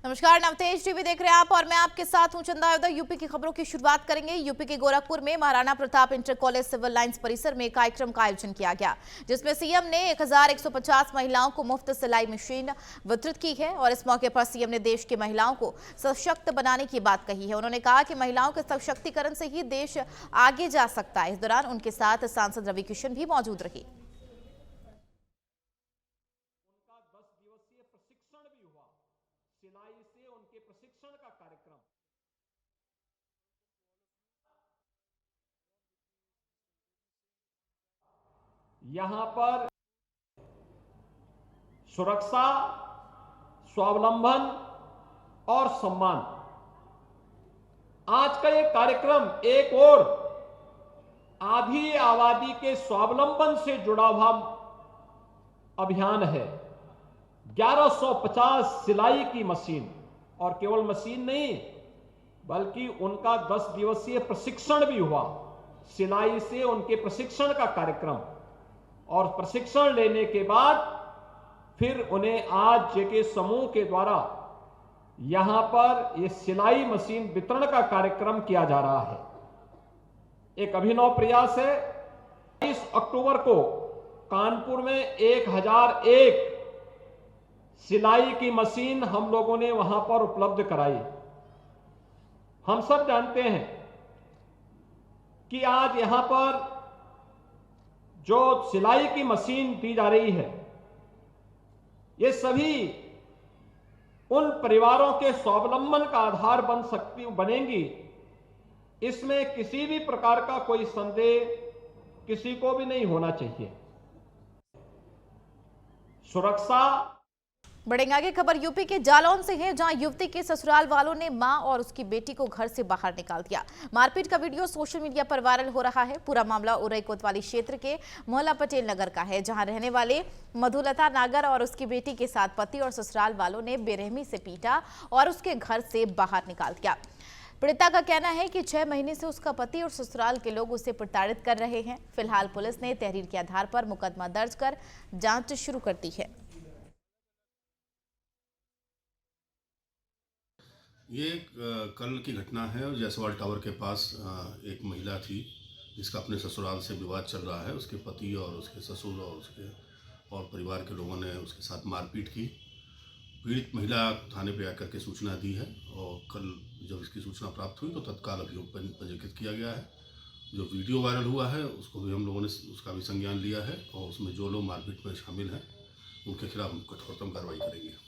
नमस्कार, नवतेज टीवी देख रहे हैं आप और मैं आपके साथ हूं चंदा यादव। यूपी की खबरों की शुरुआत करेंगे। यूपी के गोरखपुर में Maharana Pratap inter college civil lines परिसर में कार्यक्रम का आयोजन किया गया, जिसमें सीएम ने 1150 महिलाओं को मुफ्त सिलाई मशीन वितरित की है और इस मौके पर सीएम ने देश की महिलाओं को सशक्त बनाने की बात कही है। उन्होंने कहा कि महिलाओं के सशक्तिकरण से ही देश आगे जा सकता है। इस दौरान उनके साथ सांसद रवि किशन भी मौजूद रहे। प्रशिक्षण भी हुआ, सिलाई से उनके प्रशिक्षण का कार्यक्रम। यहां पर सुरक्षा, स्वावलंबन और सम्मान, आज का ये कार्यक्रम एक और आधी आबादी के स्वावलंबन से जुड़ा हुआ अभियान है। 1150 सिलाई की मशीन, और केवल मशीन नहीं बल्कि उनका 10 दिवसीय प्रशिक्षण भी हुआ, सिलाई से उनके प्रशिक्षण का कार्यक्रम। और प्रशिक्षण लेने के बाद फिर उन्हें आज जेके समूह के द्वारा यहां पर ये सिलाई मशीन वितरण का कार्यक्रम किया जा रहा है। एक अभिनव प्रयास है। 20 अक्टूबर को कानपुर में 1001 सिलाई की मशीन हम लोगों ने वहां पर उपलब्ध कराई। हम सब जानते हैं कि आज यहां पर जो सिलाई की मशीन दी जा रही है, ये सभी उन परिवारों के स्वावलंबन का आधार बनेंगी। इसमें किसी भी प्रकार का कोई संदेह किसी को भी नहीं होना चाहिए। सुरक्षा। बढ़ेंगे आगे। खबर यूपी के जालौन से है, जहां युवती के ससुराल वालों ने मां और उसकी बेटी को घर से बाहर निकाल दिया। मारपीट का वीडियो सोशल मीडिया पर वायरल हो रहा है। पूरा मामला उरई कोतवाली क्षेत्र के मोहल्ला पटेल नगर का है, जहां रहने वाले मधुलता नागर और उसकी बेटी के साथ पति और ससुराल वालों ने बेरहमी से पीटा और उसके घर से बाहर निकाल दिया। पीड़िता का कहना है कि 6 महीने से उसका पति और ससुराल के लोग उसे प्रताड़ित कर रहे हैं। फिलहाल पुलिस ने तहरीर के आधार पर मुकदमा दर्ज कर जांच शुरू कर दी है। ये कल की घटना है और जायसवाल टावर के पास एक महिला थी जिसका अपने ससुराल से विवाद चल रहा है। उसके पति और उसके ससुर और उसके और परिवार के लोगों ने उसके साथ मारपीट की। पीड़ित महिला थाने पे आकर के सूचना दी है और कल जब इसकी सूचना प्राप्त हुई तो तत्काल अभियोग पंजीकृत किया गया है। जो वीडियो वायरल हुआ है उसको भी हम लोगों ने उसका भी संज्ञान लिया है और उसमें जो लोग मारपीट में शामिल हैं उनके खिलाफ हम कठोरतम कार्रवाई करेंगे।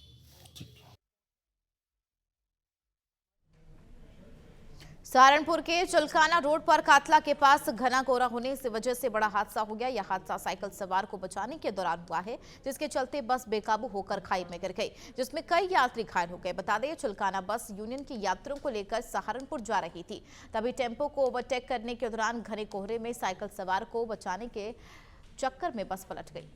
सहारनपुर के चुलकाना रोड पर कातला के पास घना कोहरा होने की वजह से बड़ा हादसा हो गया। यह हादसा साइकिल सवार को बचाने के दौरान हुआ है, जिसके चलते बस बेकाबू होकर खाई में गिर गई, जिसमें कई यात्री घायल हो गए। बता दें, चुलकाना बस यूनियन के यात्रियों को लेकर सहारनपुर जा रही थी। तभी टेम्पो को ओवरटेक करने के दौरान घने कोहरे में साइकिल सवार को बचाने के चक्कर में बस पलट गई।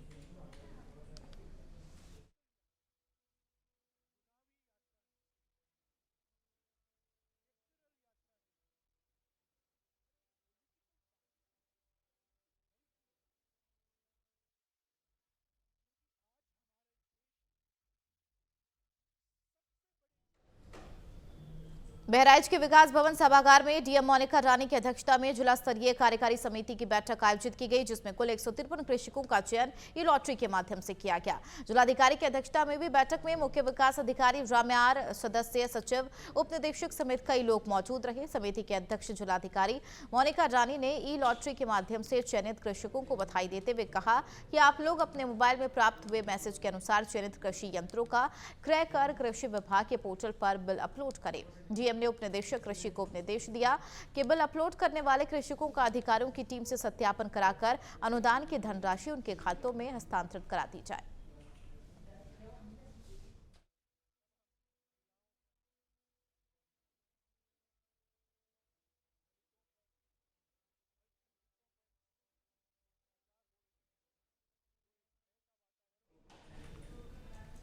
बहराइच के विकास भवन सभागार में डीएम मोनिका रानी की अध्यक्षता में जिला स्तरीय कार्यकारी समिति की बैठक आयोजित की गई, जिसमें कुल 153 कृषकों का चयन ई लॉटरी के माध्यम से किया गया। जिलाधिकारी की अध्यक्षता में भी बैठक में मुख्य विकास अधिकारी राम्यार, सदस्य सचिव, उप निदेशक समेत कई लोग मौजूद रहे। समिति के अध्यक्ष जिलाधिकारी मोनिका रानी ने ई लॉटरी के माध्यम से चयनित कृषकों को बधाई देते हुए कहा कि आप लोग अपने मोबाइल में प्राप्त हुए मैसेज के अनुसार चयनित कृषि यंत्रों का क्रय कर कृषि विभाग के पोर्टल पर बिल अपलोड करें। डीएम ने उप निदेशक कृषि को निर्देश दिया कि बिल अपलोड करने वाले कृषकों का अधिकारियों की टीम से सत्यापन कराकर अनुदान की धनराशि उनके खातों में हस्तांतरित करा दी जाए।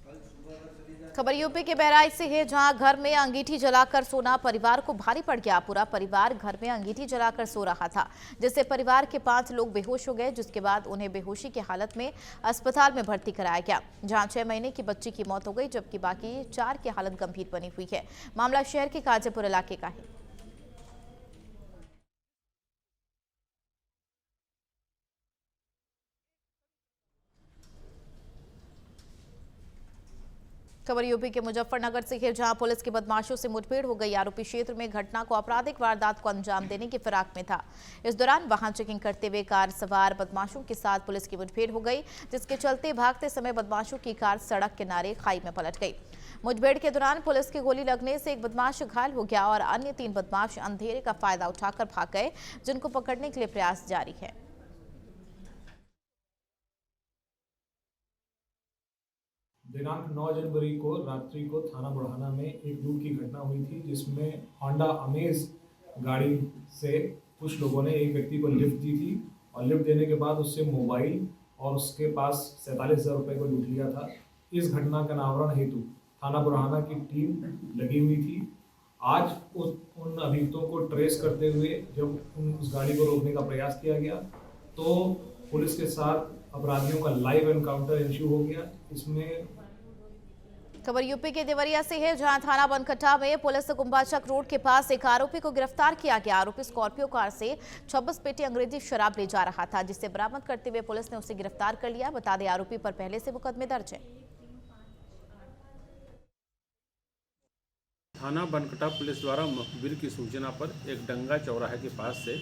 कल सुबह अगर चली जाए खबर यूपी के बहराइच से है, जहां घर में अंगीठी जलाकर सोना परिवार को भारी पड़ गया। पूरा परिवार घर में अंगीठी जलाकर सो रहा था, जिससे परिवार के 5 लोग बेहोश हो गए, जिसके बाद उन्हें बेहोशी की हालत में अस्पताल में भर्ती कराया गया, जहां 6 महीने की बच्ची की मौत हो गई, जबकि बाकी 4 की हालत गंभीर बनी हुई है। मामला शहर के काजीपुर इलाके का है। खबर यूपी के मुजफ्फरनगर से है, जहां पुलिस की बदमाशों से मुठभेड़ हो गई। आरोपी क्षेत्र में घटना को आपराधिक वारदात को अंजाम देने की फिराक में था। इस दौरान वाहन चेकिंग करते हुए कार सवार बदमाशों के साथ पुलिस की मुठभेड़ हो गई, जिसके चलते भागते समय बदमाशों की कार सड़क किनारे खाई में पलट गई। मुठभेड़ के दौरान पुलिस की गोली लगने से एक बदमाश घायल हो गया और अन्य 3 बदमाश अंधेरे का फायदा उठाकर भाग गए, जिनको पकड़ने के लिए प्रयास जारी है। दिनांक 9 जनवरी को रात्रि को थाना बुढ़ाना में एक लूट की घटना हुई थी, जिसमें होंडा अमेज गाड़ी से कुछ लोगों ने एक व्यक्ति को लिफ्ट दी थी और लिफ्ट देने के बाद उससे मोबाइल और उसके पास 47,000 रुपये को लूट लिया था। इस घटना का अनावरण हेतु थाना बुढ़ाना की टीम लगी हुई थी। आज उन अभियुक्तों को ट्रेस करते हुए जब उस गाड़ी को रोकने का प्रयास किया गया, तो पुलिस के साथ अपराधियों का लाइव एनकाउंटर इंश्यू हो गया। इसमें खबर यूपी के देवरिया से है, जहां थाना बनकट्टा में पुलिस कुंभाचक रोड के पास एक आरोपी को गिरफ्तार किया गया। आरोपी स्कॉर्पियो कार से 26 पेटी अंग्रेजी शराब ले जा रहा था, जिसे बरामद करते हुए पुलिस ने उसे गिरफ्तार कर लिया। बता दें, आरोपी पर पहले से मुकदमे दर्ज है। थाना बनकटा पुलिस द्वारा मुखबिर की सूचना पर एक डंगा चौराहे के पास से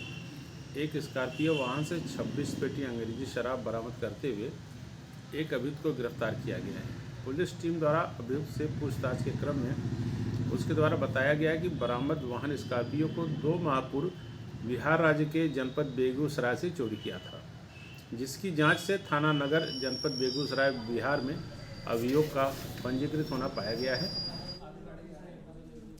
एक स्कॉर्पियो वाहन से 26 पेटी अंग्रेजी शराब बरामद करते हुए एक अभियुक्त को गिरफ्तार किया गया है। पुलिस टीम द्वारा अभियुक्त से पूछताछ के क्रम में उसके द्वारा बताया गया कि बरामद वाहन स्कॉर्पियो को 2 माह पूर्व बिहार राज्य के जनपद बेगूसराय से चोरी किया था, जिसकी जांच से थाना नगर जनपद बेगूसराय बिहार में अभियोग का पंजीकृत होना पाया गया है।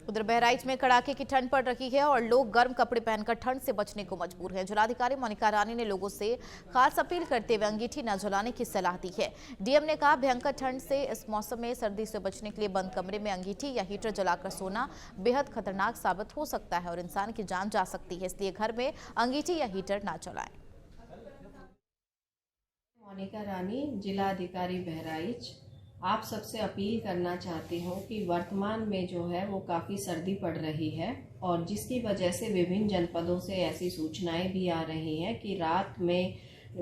उधर बहराइच में कड़ाके की ठंड पड़ रही है और लोग गर्म कपड़े पहनकर ठंड से बचने को मजबूर हैं। जिलाधिकारी मोनिका रानी ने लोगों से खास अपील करते हुए अंगीठी न जलाने की सलाह दी है। डीएम ने कहा, भयंकर ठंड से इस मौसम में सर्दी से बचने के लिए बंद कमरे में अंगीठी या हीटर जलाकर सोना बेहद खतरनाक साबित हो सकता है और इंसान की जान जा सकती है, इसलिए घर में अंगीठी या हीटर न चलाएं। मोनिका रानी, जिला अधिकारी बहराइच। आप सबसे अपील करना चाहती हूँ कि वर्तमान में जो है वो काफ़ी सर्दी पड़ रही है और जिसकी वजह से विभिन्न जनपदों से ऐसी सूचनाएं भी आ रही हैं कि रात में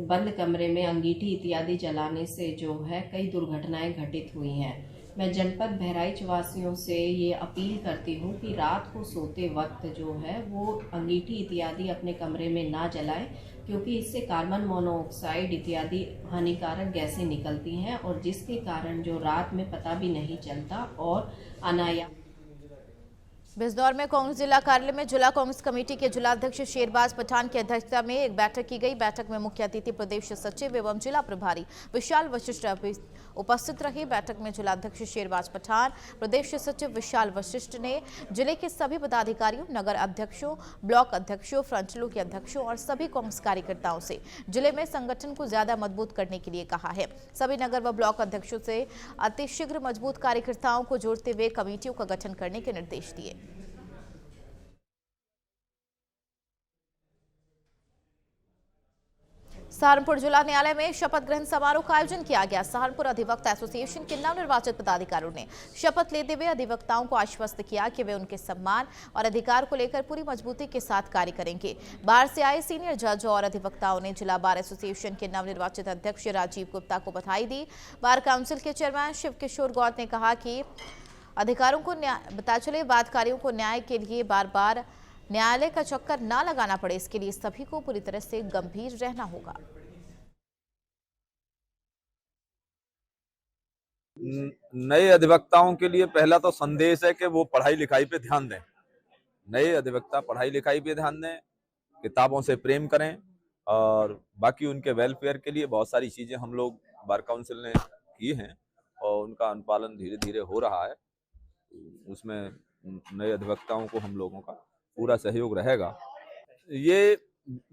बंद कमरे में अंगीठी इत्यादि जलाने से जो है कई दुर्घटनाएं घटित हुई हैं। मैं जनपद बहराइच वासियों से ये अपील करती हूँ कि रात को सोते वक्त जो है वो अंगीठी इत्यादि अपने कमरे में ना जलाएं, क्योंकि इससे कार्बन मोनोऑक्साइड इत्यादि हानिकारक गैसें निकलती हैं और जिसके कारण जो रात में पता भी नहीं चलता और अनायास। बिजनौर में कांग्रेस जिला कार्यालय में जिला कांग्रेस कमेटी के जिलाध्यक्ष शेरबाज पठान की अध्यक्षता में एक बैठक की गई। बैठक में मुख्य अतिथि प्रदेश सचिव एवं जिला प्रभारी विशाल वशिष्ठ उपस्थित रहे। बैठक में जिलाध्यक्ष शेरबाज पठान, प्रदेश सचिव विशाल वशिष्ठ ने जिले के सभी पदाधिकारियों, नगर अध्यक्षों, ब्लॉक अध्यक्षों, फ्रंटलों के अध्यक्षों और सभी कांग्रेस कार्यकर्ताओं से जिले में संगठन को ज्यादा मजबूत करने के लिए कहा है। सभी नगर व ब्लॉक अध्यक्षों से अतिशीघ्र मजबूत कार्यकर्ताओं को जोड़ते हुए कमेटियों का गठन करने के निर्देश दिए। सहारनपुर जिला न्यायालय में शपथ ग्रहण समारोह का आयोजन किया गया। सहारनपुर अधिवक्ता एसोसिएशन के नवनिर्वाचित पदाधिकारियों ने शपथ लेते हुए अधिवक्ताओं को आश्वस्त किया कि वे उनके सम्मान और अधिकार को लेकर पूरी मजबूती के साथ कार्य करेंगे। बाहर से आए सीनियर जज और अधिवक्ताओं ने जिला बार एसोसिएशन के नवनिर्वाचित अध्यक्ष राजीव गुप्ता को बधाई दी। बार काउंसिल के चेयरमैन शिव किशोर गौड़ ने कहा कि अधिकारों को बता चले वादकारियों को न्याय के लिए बार बार न्यायालय का चक्कर ना लगाना पड़े, इसके लिए सभी को पूरी तरह से गंभीर रहना होगा। नए अधिवक्ताओं के लिए पहला तो संदेश है कि वो पढ़ाई लिखाई पे ध्यान दें। नए अधिवक्ता पढ़ाई लिखाई पे ध्यान दें, किताबों से प्रेम करें और बाकी उनके वेलफेयर के लिए बहुत सारी चीजें हम लोग बार काउंसिल ने की हैं और उनका अनुपालन धीरे धीरे हो रहा है। उसमें नए अधिवक्ताओं को हम लोगों का पूरा सहयोग रहेगा। ये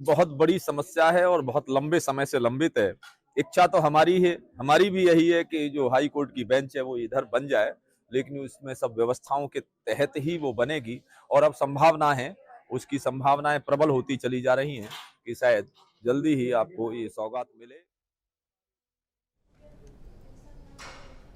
बहुत बड़ी समस्या है और बहुत लंबे समय से लंबित है। इच्छा तो हमारी है, हमारी भी यही है कि जो हाई कोर्ट की बेंच है वो इधर बन जाए लेकिन उसमें सब व्यवस्थाओं के तहत ही वो बनेगी। और अब संभावना है, उसकी संभावनाएं प्रबल होती चली जा रही हैं कि शायद जल्दी ही आपको ये सौगात मिले।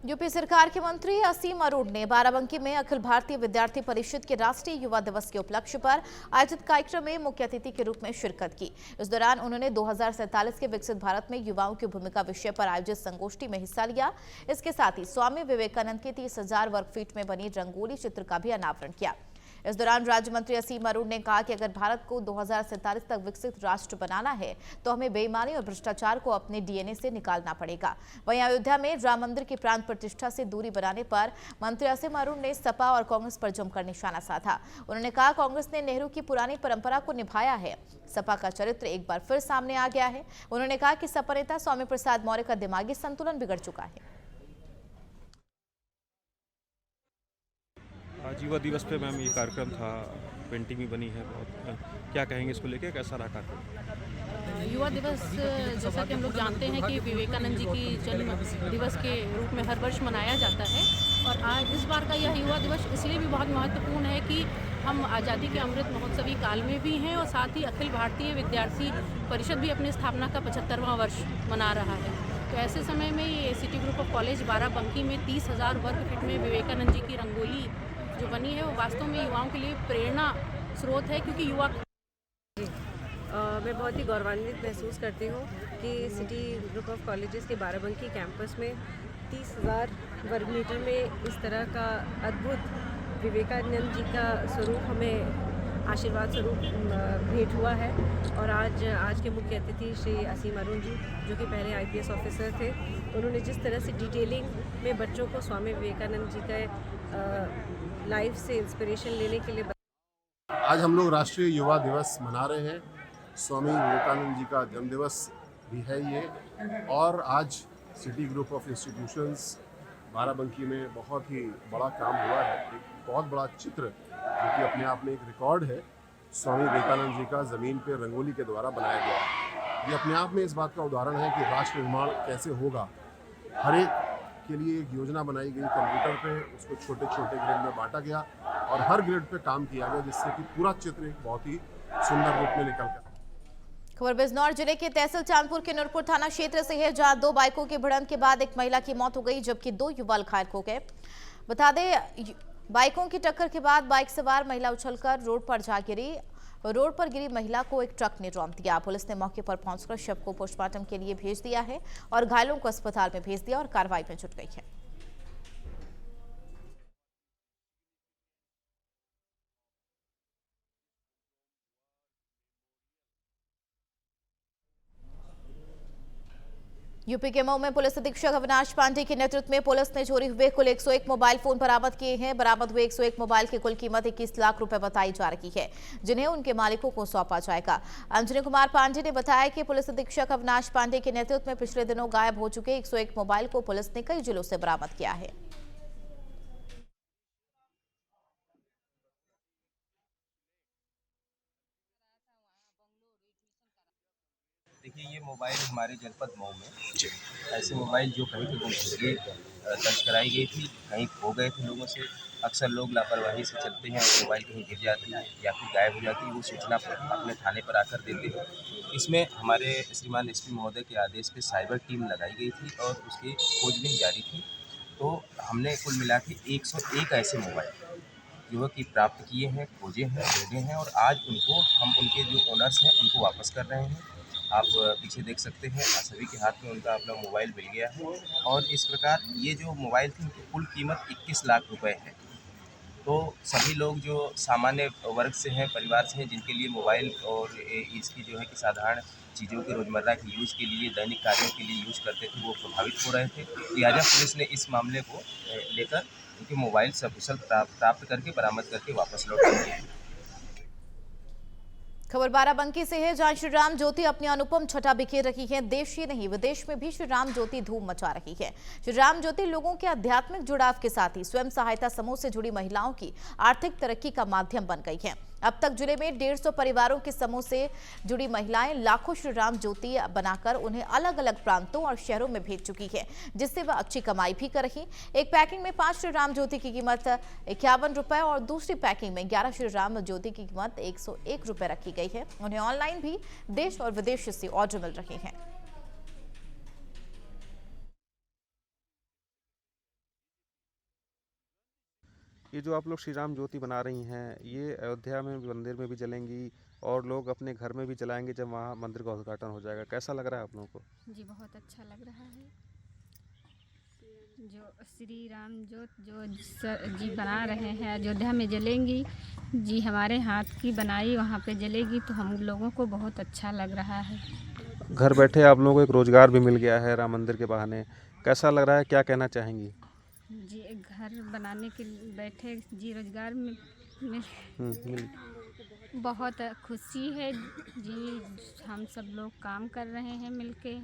यूपी सरकार के मंत्री असीम अरोड़ ने बाराबंकी में अखिल भारतीय विद्यार्थी परिषद के राष्ट्रीय युवा दिवस के उपलक्ष्य पर आयोजित कार्यक्रम में मुख्य अतिथि के रूप में शिरकत की। इस दौरान उन्होंने 2047 के विकसित भारत में युवाओं की भूमिका विषय पर आयोजित संगोष्ठी में हिस्सा लिया। इसके साथ ही स्वामी विवेकानंद के 30,000 वर्ग फीट में बनी रंगोली चित्र का भी अनावरण किया। इस दौरान राज्य मंत्री असीम अरोड़ ने कहा कि अगर भारत को 2047 तक विकसित राष्ट्र बनाना है तो हमें बेईमानी और भ्रष्टाचार को अपने डीएनए से निकालना पड़ेगा। वहीं अयोध्या में राम मंदिर की प्राण प्रतिष्ठा से दूरी बनाने पर मंत्री असीम अरोड़ ने सपा और कांग्रेस पर जमकर निशाना साधा। उन्होंने कहा कांग्रेस ने नेहरू की पुरानी परंपरा को निभाया है, सपा का चरित्र एक बार फिर सामने आ गया है। उन्होंने कहा कि सपा नेता स्वामी प्रसाद मौर्य का दिमागी संतुलन बिगड़ चुका है। आज युवा दिवस पे मैम ये कार्यक्रम था, पेंटिंग भी बनी है बहुत। क्या कहेंगे इसको लेके, कैसा रहा कार्यक्रम? युवा दिवस जैसा कि हम लोग जानते हैं कि विवेकानंद जी की जन्म दिवस के रूप में हर वर्ष मनाया जाता है और आज इस बार का यह युवा दिवस इसलिए भी बहुत महत्वपूर्ण है कि हम आज़ादी के अमृत महोत्सवी काल में भी हैं और साथ ही अखिल भारतीय विद्यार्थी परिषद भी अपनी स्थापना का 75वां वर्ष मना रहा है। तो ऐसे समय में ये city group of college Barabanki में 30,000 वर्ग फीट में विवेकानंद जी की रंगोली जो बनी है वो वास्तव में युवाओं के लिए प्रेरणा स्रोत है, क्योंकि युवा मैं बहुत ही गौरवान्वित महसूस करती हूँ कि सिटी ग्रुप ऑफ कॉलेजेस के बाराबंकी कैंपस में 30,000 वर्ग मीटर में इस तरह का अद्भुत विवेकानंद जी का स्वरूप हमें आशीर्वाद स्वरूप भेंट हुआ है। और आज के मुख्य अतिथि श्री असीम अरोड़ जी, जो कि पहले IPS ऑफिसर थे, उन्होंने जिस तरह से डिटेलिंग में बच्चों को स्वामी विवेकानंद जी का लाइफ से इंस्पिरेशन लेने के लिए आज हम लोग राष्ट्रीय युवा दिवस मना रहे हैं। स्वामी विवेकानंद जी का जन्मदिवस भी है ये, और आज city group of institutions Barabanki में बहुत ही बड़ा काम हुआ है। एक बहुत बड़ा चित्र जो कि अपने आप में एक रिकॉर्ड है, स्वामी विवेकानंद जी का ज़मीन पे रंगोली के द्वारा बनाया गया है। ये अपने आप में इस बात का उदाहरण है कि राष्ट्र निर्माण कैसे होगा। हर एक के लिए एक योजना बनाई गई कंप्यूटर पे, उसको छोटे छोटे ग्रेड में बांटा गया और हर ग्रेड पे काम किया गया, जिससे कि पूरा चित्र एक बहुत ही सुंदर रूप में निकल गया। खबर बिजनौर जिले के तहसील चांदपुर के नूरपुर थाना क्षेत्र से है, जहां 2 बाइकों की भिड़ंत के बाद एक महिला की मौत हो गई जबकि 2 युवक घायल हो गए। बता दें, बाइकों की टक्कर के बाद बाइक सवार महिला उछलकर रोड पर जा गिरी। रोड पर गिरी महिला को एक ट्रक ने रौंद दिया। पुलिस ने मौके पर पहुंचकर शव को पोस्टमार्टम के लिए भेज दिया है और घायलों को अस्पताल में भेज दिया और कार्रवाई में जुट गई है। यूपी के मऊ में पुलिस अधीक्षक अविनाश पांडे के नेतृत्व में पुलिस ने चोरी हुए कुल 101 मोबाइल फोन बरामद किए हैं। बरामद हुए 101 मोबाइल की कुल कीमत 21 लाख रुपए बताई जा रही है, जिन्हें उनके मालिकों को सौंपा जाएगा। अंजनी कुमार पांडे ने बताया कि पुलिस अधीक्षक अविनाश पांडे के नेतृत्व में पिछले दिनों गायब हो चुके 101 मोबाइल को पुलिस ने कई जिलों से बरामद किया है। देखिए, ये मोबाइल हमारे जनपद मऊ में ऐसे मोबाइल जो कहीं पे गुमशुदगी दर्ज कराई गई थी, कहीं खो गए थे लोगों से। अक्सर लोग लापरवाही से चलते हैं, मोबाइल कहीं गिर जाती है या फिर गायब हो जाती है, वो सूचना अपने थाने पर आकर देते हैं। इसमें हमारे श्रीमान SP महोदय के आदेश पे साइबर टीम लगाई गई थी और उसकी खोजबीन जारी थी। तो हमने कुल मिला के 101 ऐसे मोबाइल जो कि प्राप्त किए हैं, खोजे हैं, ढूंढे हैं और आज हम उनके जो ओनर्स हैं उनको वापस कर रहे हैं। आप पीछे देख सकते हैं, सभी के हाथ में उनका अपना मोबाइल मिल गया है और इस प्रकार ये जो मोबाइल थी उनकी कुल कीमत 21 लाख रुपए है। तो सभी लोग जो सामान्य वर्ग से हैं, परिवार से हैं, जिनके लिए मोबाइल और इसकी जो है कि साधारण चीज़ों के रोज़मर्रा के यूज़ के लिए, दैनिक कार्यों के लिए यूज़ करते थे, वो प्रभावित हो रहे थे। लिहाजा पुलिस ने इस मामले को लेकर उनके मोबाइल सकुशल प्राप्त करके बरामद करके वापस लौटा दिए। खबर बाराबंकी से है, जहां श्री राम ज्योति अपनी अनुपम छटा बिखेर रही है। देश ही नहीं, विदेश में भी श्री राम ज्योति धूम मचा रही है। श्री राम ज्योति लोगों के आध्यात्मिक जुड़ाव के साथ ही स्वयं सहायता समूह से जुड़ी महिलाओं की आर्थिक तरक्की का माध्यम बन गई है। अब तक जिले में 150 परिवारों के समूह से जुड़ी महिलाएं लाखों श्री राम ज्योति बनाकर उन्हें अलग अलग प्रांतों और शहरों में भेज चुकी है, जिससे वह अच्छी कमाई भी कर रही। एक पैकिंग में 5 श्री राम ज्योति की कीमत 51 रुपए और दूसरी पैकिंग में 11 श्री राम ज्योति की कीमत 101 रुपए रखी गई है। उन्हें ऑनलाइन भी देश और विदेश से ऑर्डर मिल रहे हैं। ये जो आप लोग श्री राम ज्योति बना रही हैं, ये अयोध्या में मंदिर में भी जलेंगी और लोग अपने घर में भी जलाएंगे जब वहाँ मंदिर का उद्घाटन हो जाएगा। कैसा लग रहा है आप लोगों को? जी बहुत अच्छा लग रहा है। जो श्री राम ज्योत जो जी बना रहे हैं अयोध्या में जलेंगी जी, हमारे हाथ की बनाई वहाँ पे जलेगी तो हम लोगों को बहुत अच्छा लग रहा है। घर बैठे आप लोगों को एक रोजगार भी मिल गया है राम मंदिर के बहाने। कैसा लग रहा है, क्या कहना चाहेंगी? जी घर बनाने के बैठे जी रोजगार में मिल बहुत खुशी है जी। हम सब लोग काम कर रहे हैं मिलके।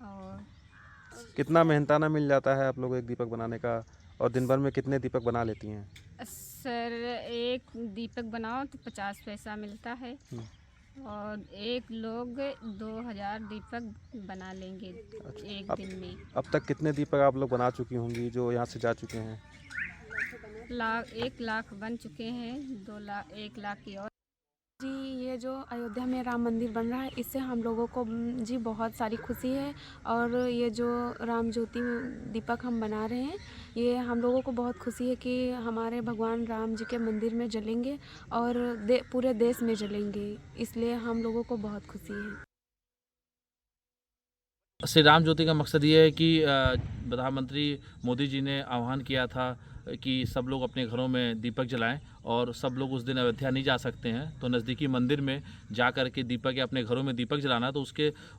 और कितना मेहनताना मिल जाता है आप लोग एक दीपक बनाने का, और दिन भर में कितने दीपक बना लेती हैं? सर एक दीपक बनाओ तो 50 पैसा मिलता है और एक लोग 2000 दीपक बना लेंगे एक दिन में। अब तक कितने दीपक आप लोग बना चुकी होंगी जो यहाँ से जा चुके हैं? 1 लाख बन चुके हैं, 2 लाख 1 लाख की और जी। ये जो अयोध्या में राम मंदिर बन रहा है इससे हम लोगों को जी बहुत सारी खुशी है। और ये जो राम ज्योति दीपक हम बना रहे हैं ये हम लोगों को बहुत खुशी है कि हमारे भगवान राम जी के मंदिर में जलेंगे और पूरे देश में जलेंगे, इसलिए हम लोगों को बहुत खुशी है। श्री राम ज्योति का मकसद ये है कि प्रधानमंत्री मोदी जी ने आह्वान किया था कि सब लोग अपने घरों में दीपक जलाएं और सब लोग उस दिन अयोध्या नहीं जा सकते हैं तो नज़दीकी मंदिर में जा कर के दीपक या अपने घरों में दीपक जलाना। तो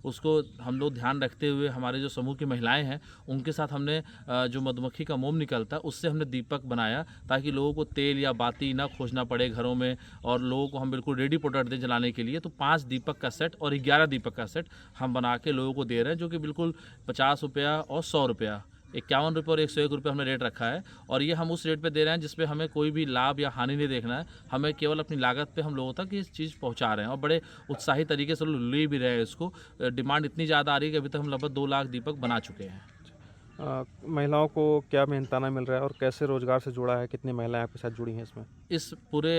उसको हम लोग ध्यान रखते हुए हमारे जो समूह की महिलाएं हैं उनके साथ हमने जो मधुमक्खी का मोम निकलता है उससे हमने दीपक बनाया ताकि लोगों को तेल या बाती ना खोजना पड़े घरों में, और लोगों को हम बिल्कुल रेडी प्रोडक्ट दें जलाने के लिए। तो 5 दीपक का सेट और 11 दीपक का सेट हम बना के लोगों को दे रहे हैं, जो कि बिल्कुल 50 रुपया और 100 रुपया, 51 रुपये और 101 रुपये हमने रेट रखा है। और ये हम उस रेट पे दे रहे हैं जिसपे हमें कोई भी लाभ या हानि नहीं देखना है, हमें केवल अपनी लागत पे हम लोगों तक ये चीज़ पहुंचा रहे हैं और बड़े उत्साही तरीके से लोग ले भी रहे हैं इसको। डिमांड इतनी ज़्यादा आ रही है कि अभी तक हम लगभग 2 लाख दीपक बना चुके हैं। महिलाओं को क्या मेहनताना मिल रहा है और कैसे रोजगार से जुड़ा है? कितनी महिलाएं आपके साथ जुड़ी हैं इसमें? इस पूरे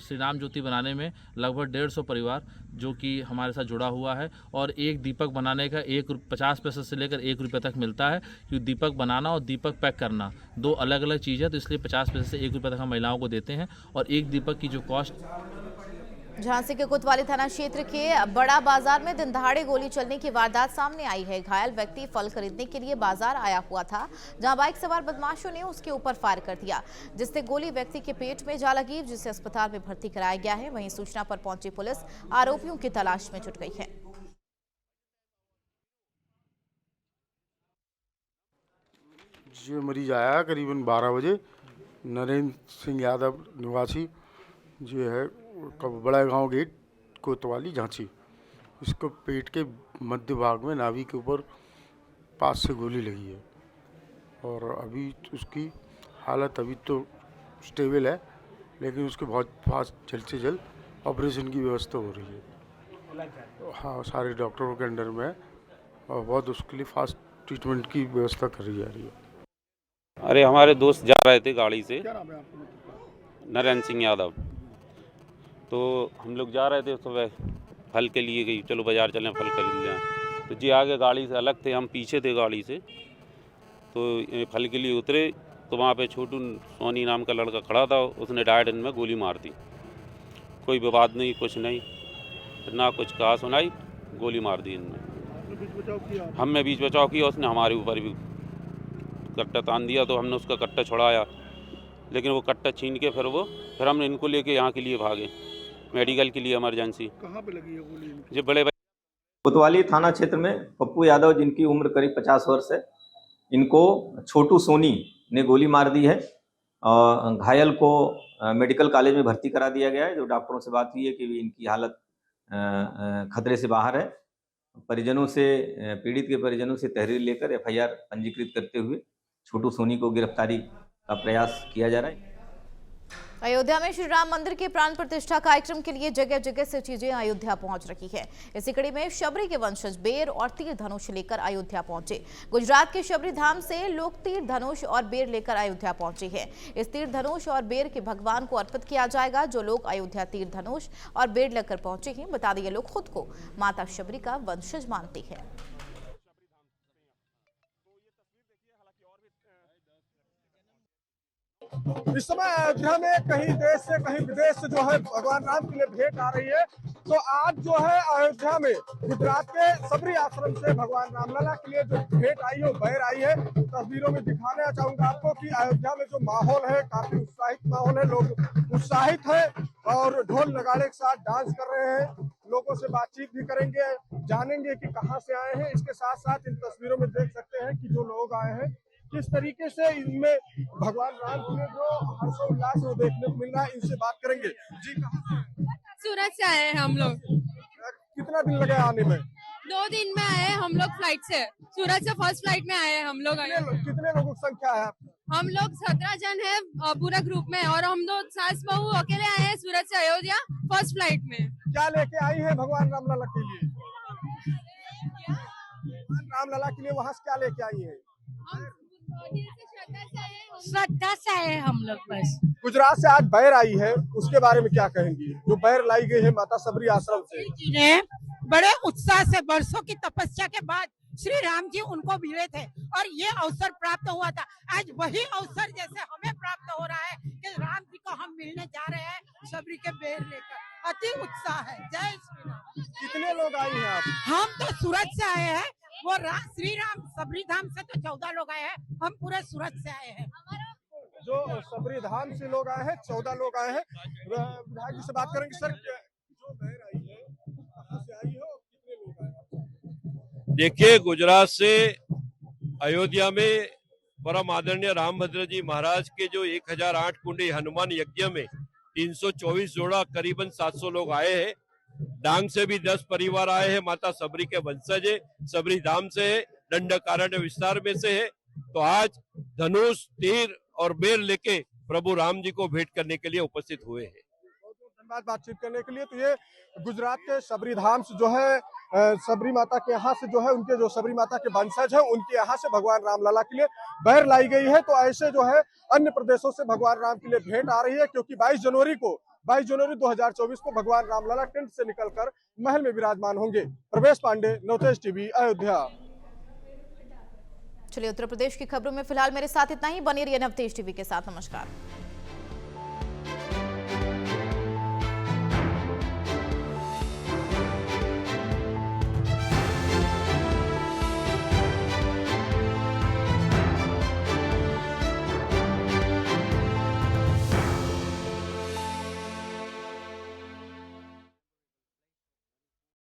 श्री राम ज्योति बनाने में लगभग 150 परिवार जो कि हमारे साथ जुड़ा हुआ है, और एक दीपक बनाने का 50 पैसे से लेकर 1 रुपये तक मिलता है, क्योंकि दीपक बनाना और दीपक पैक करना 2 अलग अलग चीज़ है, तो इसलिए 50 पैसे से 1 रुपये तक हम महिलाओं को देते हैं। और एक दीपक की जो कॉस्ट। झांसी के कोतवाली थाना क्षेत्र के बड़ा बाजार में दिन दहाड़े गोली चलने की वारदात सामने आई है। घायल व्यक्ति फल खरीदने के लिए बाजार आया हुआ था, जहां बाइक सवार बदमाशों ने उसके ऊपर फायर कर दिया, जिससे गोली व्यक्ति के पेट में जा लगी, जिसे अस्पताल में भर्ती कराया गया है। वहीं सूचना पर पहुंची पुलिस आरोपियों की तलाश में जुट गई है। ये मरीज आया करीबन 12 बजे, नरेंद्र सिंह यादव निवासी जो है बड़ा गांव गेट कोतवाली झांसी। इसको पेट के मध्य भाग में नाभि के ऊपर 5 से गोली लगी है और अभी उसकी हालत अभी तो स्टेबल है, लेकिन उसके बहुत फास्ट जल्द से जल्द ऑपरेशन की व्यवस्था हो रही है। हाँ, सारे डॉक्टरों के अंडर में है और बहुत उसके लिए फास्ट ट्रीटमेंट की व्यवस्था करी जा रही है। अरे हमारे दोस्त जा रहे थे गाड़ी से, क्या नाम है आपका? नरेंद्र सिंह यादव। तो हम लोग जा रहे थे सुबह फल के लिए, गई चलो बाज़ार चलें फल खरीद लें। तो जी आगे गाड़ी से अलग थे, हम पीछे थे गाड़ी से। तो फल के लिए उतरे तो वहाँ पे छोटू सोनी नाम का लड़का खड़ा था, उसने डायडन में गोली मार दी। कोई विवाद नहीं, कुछ नहीं, ना कुछ कहा सुनाई, गोली मार दी इनने। हमने बीच बचाव किया, उसने हमारे ऊपर भी कट्टा तान दिया, तो हमने उसका कट्टा छुड़ाया, लेकिन वो कट्टा छीन के फिर हमने इनको लेके यहाँ के लिए भागे मेडिकल के लिए, इमरजेंसी। कहाँ पे लगी है गोली? जो बड़े कोतवाली थाना क्षेत्र में पप्पू यादव, जिनकी उम्र करीब 50 वर्ष है, इनको छोटू सोनी ने गोली मार दी है और घायल को मेडिकल कॉलेज में भर्ती करा दिया गया है। जो डॉक्टरों से बात हुई है कि इनकी हालत खतरे से बाहर है। परिजनों से, पीड़ित के परिजनों से तहरीर लेकर FIR पंजीकृत करते हुए छोटू सोनी को गिरफ्तारी का प्रयास किया जा रहा है। अयोध्या में श्री राम मंदिर के प्राण प्रतिष्ठा कार्यक्रम के लिए जगह जगह से चीजें अयोध्या पहुंच रही है। इसी कड़ी में शबरी के वंशज बेर और तीर धनुष लेकर अयोध्या पहुंचे। गुजरात के शबरी धाम से लोग तीर धनुष और बेर लेकर अयोध्या पहुंचे हैं। इस तीर धनुष और बेर के भगवान को अर्पित किया जाएगा। जो लोग अयोध्या तीर धनुष और बेर लेकर पहुंचे हैं, बता दें ये लोग खुद को माता शबरी का वंशज मानते हैं। इस समय अयोध्या में कहीं देश से कहीं विदेश से जो है भगवान राम के लिए भेंट आ रही है। तो आज जो है अयोध्या में गुजरात के सबरी आश्रम से भगवान रामलला के लिए जो भेंट आई है, वो बहर आई है। तस्वीरों में दिखाना चाहूंगा आपको कि अयोध्या में जो माहौल है, काफी उत्साहित माहौल है। लोग उत्साहित है और ढोल नगाड़े के साथ डांस कर रहे हैं। लोगों से बातचीत भी करेंगे, जानेंगे कि कहाँ से आए हैं। इसके साथ साथ इन तस्वीरों में देख सकते हैं कि जो लोग आए हैं किस तरीके से इनमें भगवान राम के लिए जो हर्षोल्लास वो देखने को मिल रहा है। इनसे बात करेंगे। जी, कहाँ से? सूरत से आए हैं हम लोग। कितना दिन लगे आने में? 2 दिन में आए हैं हम लोग फ्लाइट से। सूरत से फर्स्ट फ्लाइट में आए हैं हम लोग। कितने लोगों की संख्या है? हम लोग 17 जन है पूरा ग्रुप में, और हम लोग सास बहू अकेले आए हैं सूरत से अयोध्या फर्स्ट फ्लाइट में। क्या लेके आई है भगवान रामलला के लिए? भगवान रामलला के लिए वहाँ से क्या लेके आई है? श्रद्धा से आए हम लोग। बस गुजरात से आज बैर आई है, उसके बारे में क्या कहेंगी? जो बैर लाई गई है माता सबरी आश्रम से, बड़े उत्साह से वर्षों की तपस्या के बाद श्री राम जी उनको मिले थे और ये अवसर प्राप्त हुआ था। आज वही अवसर जैसे हमें प्राप्त हो रहा है कि राम जी को हम मिलने जा रहे हैं सबरी के बेर लेकर। अति उत्साह है। जय श्री राम। कितने लोग आए हैं आप? हम तो सूरत से आए हैं। वो श्री राम सबरी धाम से तो 14 लोग आए हैं। हम पूरे सूरत से आए हैं। जो सबरी धाम से लोग आए हैं, 14 लोग आए हैं। विधायक जी से बात करेंगे। सर, जो बहर आई है कहाँ से आई हो, कितने लोग आए? देखिए, गुजरात से अयोध्या में परम आदरणीय रामभद्र जी महाराज के जो 1008 कुंडी हनुमान यज्ञ में 324 जोड़ा करीबन 700 लोग आए हैं। डांग से भी 10 परिवार आए हैं। माता सबरी के वंशज है, सबरी धाम से है, दंडकारण्य विस्तार में से है। तो आज धनुष, तीर और बेर लेके प्रभु राम जी को भेंट करने के लिए उपस्थित हुए हैं। धन्यवाद बातचीत करने के लिए। तो ये गुजरात के सबरी धाम से जो है सबरी माता के यहाँ से जो है उनके जो सबरी माता के वंशज है, उनके यहाँ से भगवान रामलला के लिए बैर लाई गई है। तो ऐसे जो है अन्य प्रदेशों से भगवान राम के लिए भेंट आ रही है, क्योंकि 22 जनवरी 2024 को भगवान रामलला टेंट से निकलकर महल में विराजमान होंगे। प्रवेश पांडे, नवतेज टीवी, अयोध्या। चलिए, उत्तर प्रदेश की खबरों में फिलहाल मेरे साथ इतना ही। बने रहिए नवतेज टीवी के साथ। नमस्कार।